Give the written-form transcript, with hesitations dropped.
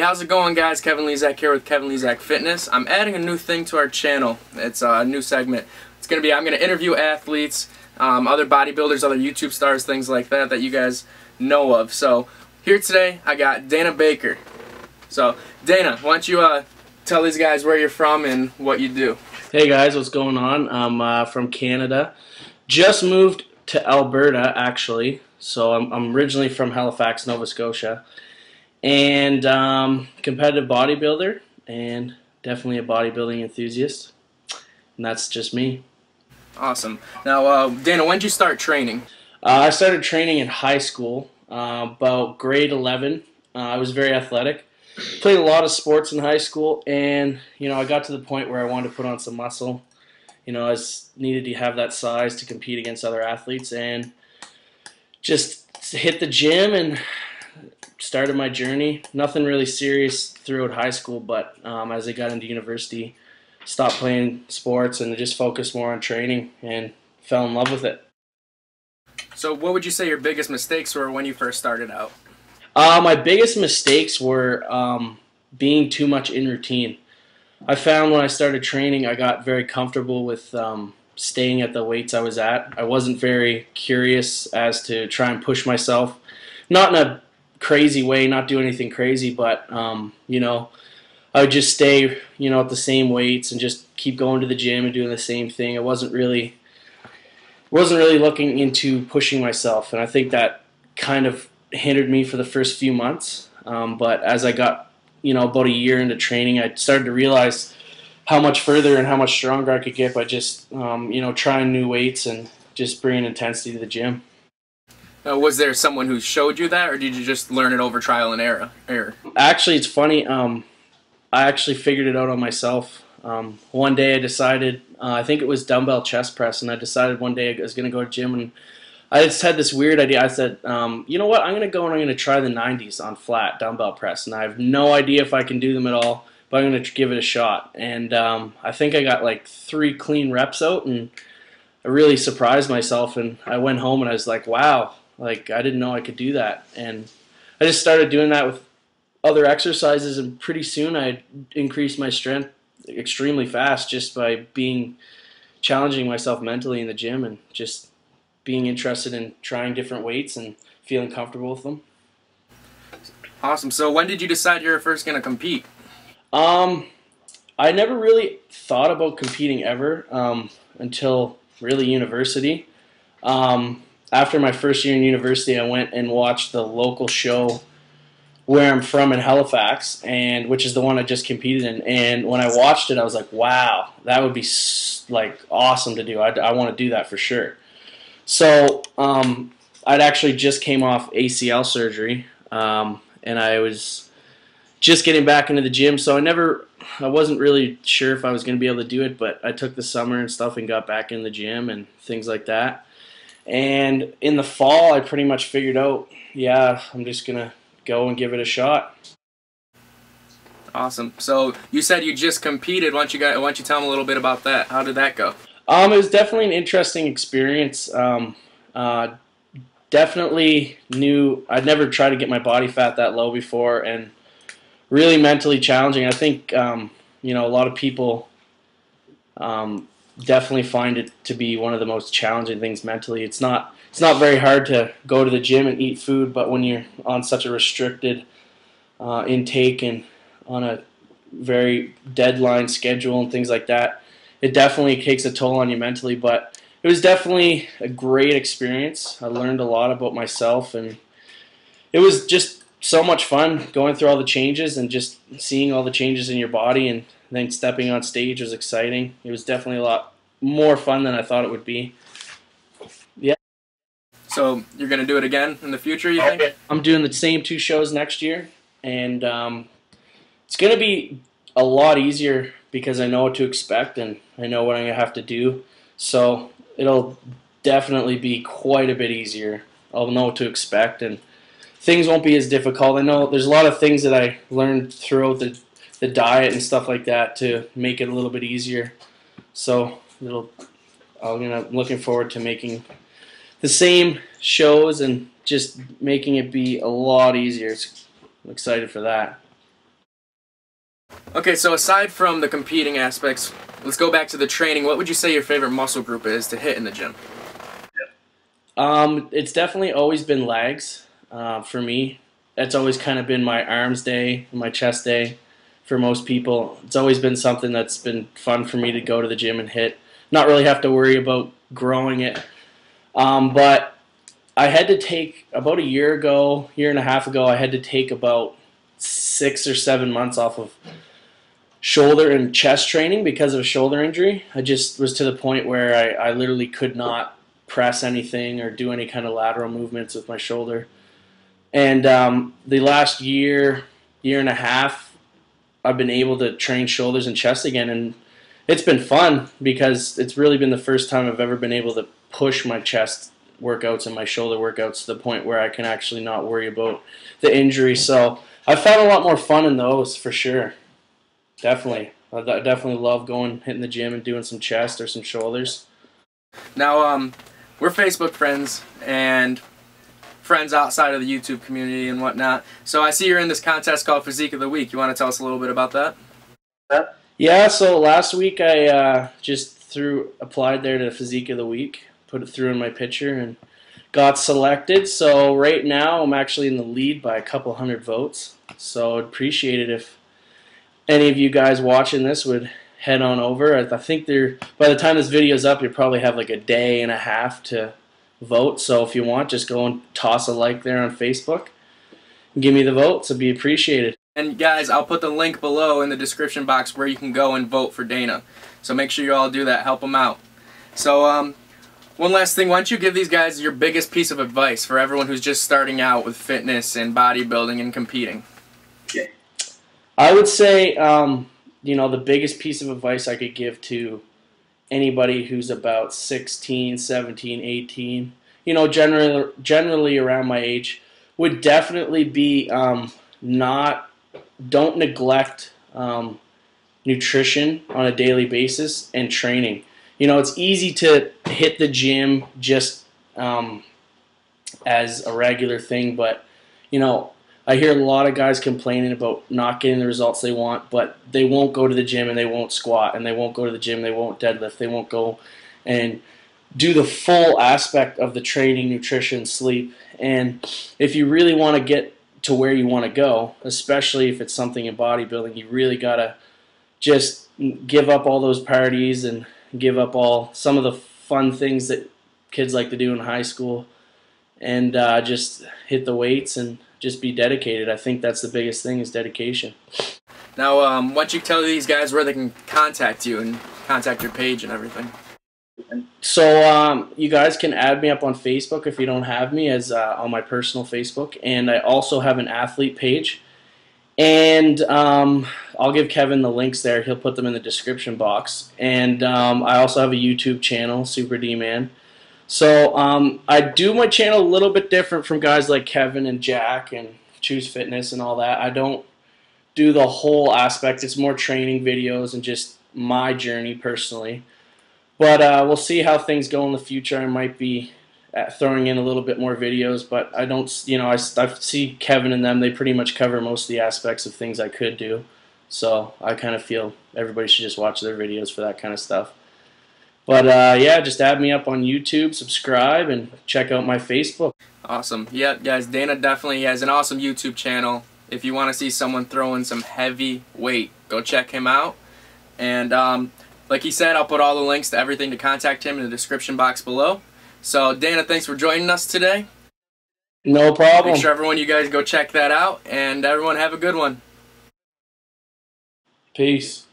how's it going, guys? Kevin Lisak here with Kevin Lisak Fitness. I'm adding a new thing to our channel. It's a new segment. It's gonna be, I'm gonna interview athletes, other bodybuilders, other YouTube stars, things like that that you guys know of. So here today I got Dana Baker. So Dana, why don't you tell these guys where you're from and what you do? Hey guys, what's going on? I'm from Canada. Just moved to Alberta, actually. So I'm originally from Halifax, Nova Scotia. And competitive bodybuilder, and definitely a bodybuilding enthusiast. And that's just me. Awesome. Now, Dana, when did you start training? I started training in high school, about grade 11. I was very athletic. Played a lot of sports in high school, and I got to the point where I wanted to put on some muscle. I needed to have that size to compete against other athletes, and just hit the gym and started my journey. Nothing really serious throughout high school, but as I got into university, stopped playing sports and just focused more on training and fell in love with it. So what would you say your biggest mistakes were when you first started out? My biggest mistakes were being too much in routine. I found when I started training, I got very comfortable with staying at the weights I was at. I wasn't very curious as to try and push myself, not in a crazy way, not do anything crazy, but I would just stay at the same weights and just keep going to the gym and doing the same thing. I wasn't really looking into pushing myself, and I think that kind of hindered me for the first few months. But as I got about a year into training, I started to realize how much further and how much stronger I could get by just trying new weights and just bringing intensity to the gym. Was there someone who showed you that, or did you just learn it over trial and error? Actually, it's funny. I actually figured it out on myself. One day I decided, I think it was dumbbell chest press, and I decided one day I was going to go to the gym, and I just had this weird idea. I said, you know what, I'm going to go and I'm going to try the 90s on flat dumbbell press, and I have no idea if I can do them at all, but I'm going to give it a shot. And I think I got like 3 clean reps out, and I really surprised myself, and I went home and I was like, wow. Like, I didn't know I could do that. And I just started doing that with other exercises, and pretty soon I increased my strength extremely fast just by challenging myself mentally in the gym and just being interested in trying different weights and feeling comfortable with them. Awesome. So when did you decide you were first going to compete? I never really thought about competing ever until really university. After my first year in university, I went and watched the local show where I'm from in Halifax, and which is the one I just competed in. And when I watched it, I was like, wow, that would be like awesome to do. I want to do that for sure. So I'd actually just came off ACL surgery, and I was just getting back into the gym. So I wasn't really sure if I was going to be able to do it, but I took the summer and stuff and got back in the gym and things like that. And in the fall, I pretty much figured out, yeah, I'm just going to go and give it a shot. Awesome. So you said you just competed. Why don't you tell them a little bit about that? How did that go? It was definitely an interesting experience. Definitely I'd never tried to get my body fat that low before, and really mentally challenging. I think, a lot of people definitely find it to be one of the most challenging things mentally. It's not very hard to go to the gym and eat food, but when you're on such a restricted intake and on a very deadline schedule and things like that, it definitely takes a toll on you mentally. But it was definitely a great experience. I learned a lot about myself, and it was just so much fun going through all the changes and just seeing all the changes in your body, and then stepping on stage was exciting. It was definitely a lot more fun than I thought it would be. Yeah. So you're going to do it again in the future, you think? I'm doing the same 2 shows next year, and it's going to be a lot easier because I know what to expect and I know what I'm going to have to do. So it'll definitely be quite a bit easier. I'll know what to expect, and things won't be as difficult. I know there's a lot of things that I learned throughout the diet and stuff like that to make it a little bit easier. So I'm looking forward to making the same shows and just making it be a lot easier. I'm excited for that. Okay, so aside from the competing aspects, let's go back to the training. What would you say your favorite muscle group is to hit in the gym? It's definitely always been legs for me. That's always kind of been my arms day, my chest day for most people. It's always been something that's been fun for me to go to the gym and hit. Not really have to worry about growing it. But I had to take about a year ago, year and a half ago, I had to take about 6 or 7 months off of shoulder and chest training because of a shoulder injury. I just was to the point where I literally could not press anything or do any kind of lateral movements with my shoulder. And the last year, year and a half, I've been able to train shoulders and chest again, and it's been fun because it's really been the first time I've ever been able to push my chest workouts and my shoulder workouts to the point where I can actually not worry about the injury. So I found a lot more fun in those for sure. Definitely. I definitely love going, hitting the gym and doing some chest or some shoulders. Now, we're Facebook friends and friends outside of the YouTube community and whatnot. So I see you're in this contest called Physique of the Week. You want to tell us a little bit about that? Yeah, so last week I just applied there to Physique of the Week, put it through in my picture, and got selected. So right now I'm actually in the lead by a couple hundred votes. So I'd appreciate it if any of you guys watching this would head on over. I think by the time this video's up, you probably have like a day and a half to vote. So if you want, just go and toss a like there on Facebook and give me the votes. It'd be appreciated. And guys, I'll put the link below in the description box where you can go and vote for Dana. So make sure you all do that. Help him out. So one last thing. Why don't you give these guys your biggest piece of advice for everyone who's just starting out with fitness and bodybuilding and competing? Okay. I would say, the biggest piece of advice I could give to anybody who's about 16, 17, 18, generally around my age, would definitely be don't neglect nutrition on a daily basis and training. It's easy to hit the gym just as a regular thing, but, I hear a lot of guys complaining about not getting the results they want, but they won't go to the gym and they won't squat, and they won't go to the gym, they won't deadlift, they won't go and do the full aspect of the training, nutrition, sleep. And if you really want to get to where you want to go, especially if it's something in bodybuilding, you really got to just give up all those parties and give up some of the fun things that kids like to do in high school, and just hit the weights and just be dedicated. I think that's the biggest thing, is dedication. Now, why don't you tell these guys where they can contact you and contact your page and everything? So you guys can add me up on Facebook if you don't have me, as on my personal Facebook, and I also have an athlete page. And I'll give Kevin the links there. He'll put them in the description box. And I also have a YouTube channel, Super D Man. So I do my channel a little bit different from guys like Kevin and Jack and Choose Fitness and all that. I don't do the whole aspect. It's more training videos and just my journey personally. But we'll see how things go in the future. I might be throwing in a little bit more videos, but I don't, I see Kevin and them, they pretty much cover most of the aspects of things I could do. So I kind of feel everybody should just watch their videos for that kind of stuff. But yeah, just add me up on YouTube, subscribe, and check out my Facebook. Awesome. Yeah, guys, Dana definitely has an awesome YouTube channel. If you want to see someone throwing some heavy weight, go check him out. And like he said, I'll put all the links to everything to contact him in the description box below. So, Dana, thanks for joining us today. No problem. Make sure everyone, you guys go check that out, and everyone have a good one. Peace.